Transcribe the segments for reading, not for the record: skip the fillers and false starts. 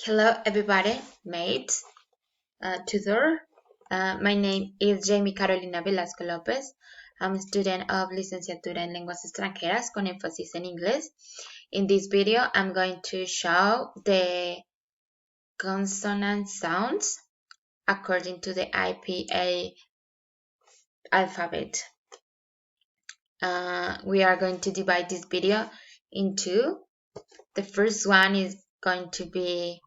Hello everybody, mates, tutor. My name is Jamie Carolina Velasco Lopez. I'm a student of Licenciatura en Lenguas Extranjeras con énfasis en inglés. In this video, I'm going to show the consonant sounds according to the IPA alphabet. We are going to divide this video into. The first one is going to be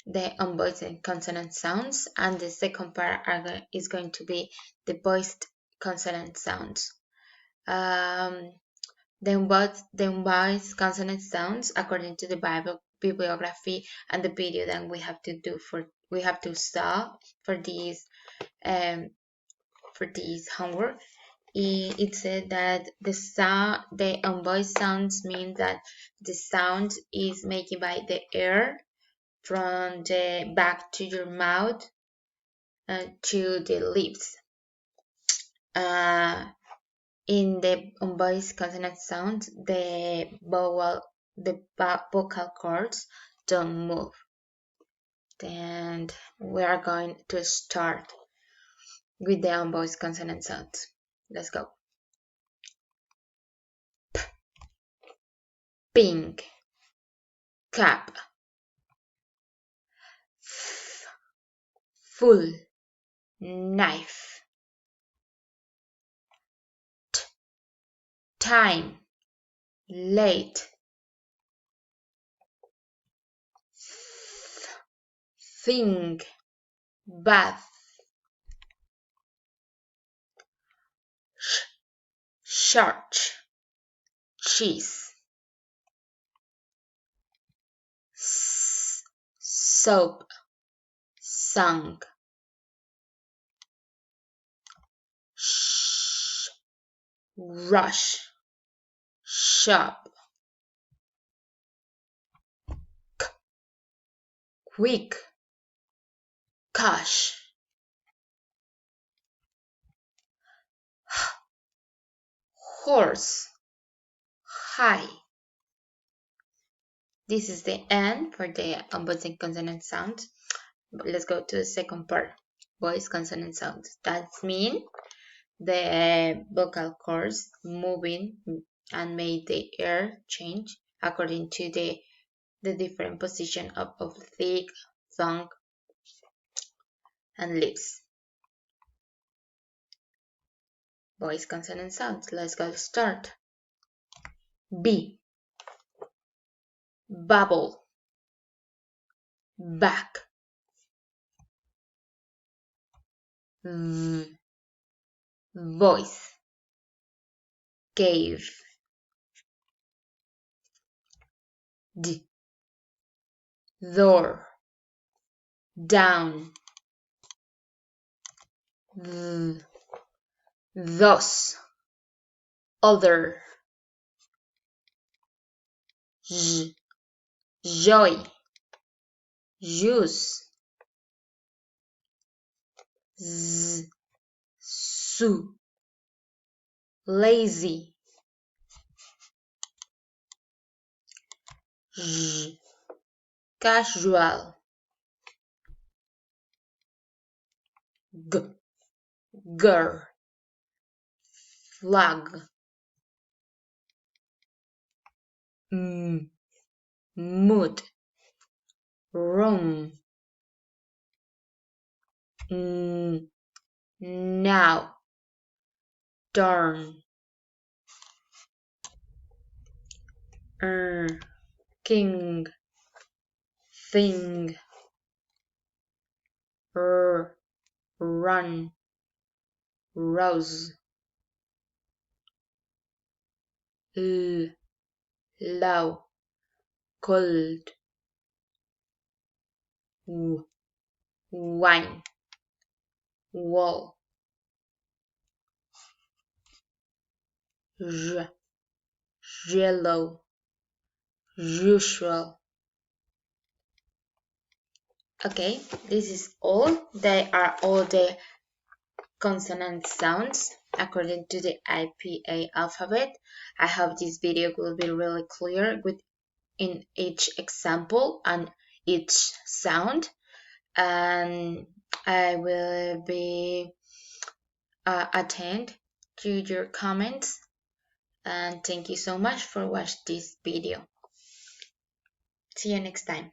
the unvoiced consonant sounds, and the second part is going to be the voiced consonant sounds. The unvoiced consonant sounds, according to the bibliography and the video that we have to saw for this homework. It said that the unvoiced sounds mean that the sound is made by the air from the back to your mouth to the lips. In the unvoiced consonant sound, the vocal cords don't move. Then we are going to start with the unvoiced consonant sounds. Let's go. P, pink, cap, f, full, knife, t, time, late, thing, bath, church, cheese, soap, song, rush, shop, quick, cash, horse, high. This is the end for the unvoiced consonant sound. Let's go to the second part, voiced consonant sounds. That means the vocal cords moving and make the air change according to the different position of thick, tongue, and lips. Voiced consonant sounds. Let's go start. B, bubble, back, voice, cave, D, door, down, thus, other, joy, juice, sue, lazy, casual, girl, flag, mood, room, now, turn, king, thing, run, rose, low, cold, wine, wall, yellow, usual. Okay, this is all. They are all the consonant sounds according to the IPA alphabet. I hope this video will be really clear in each example and each sound, and I will be attend to your comments. And thank you so much for watching this video. See you next time.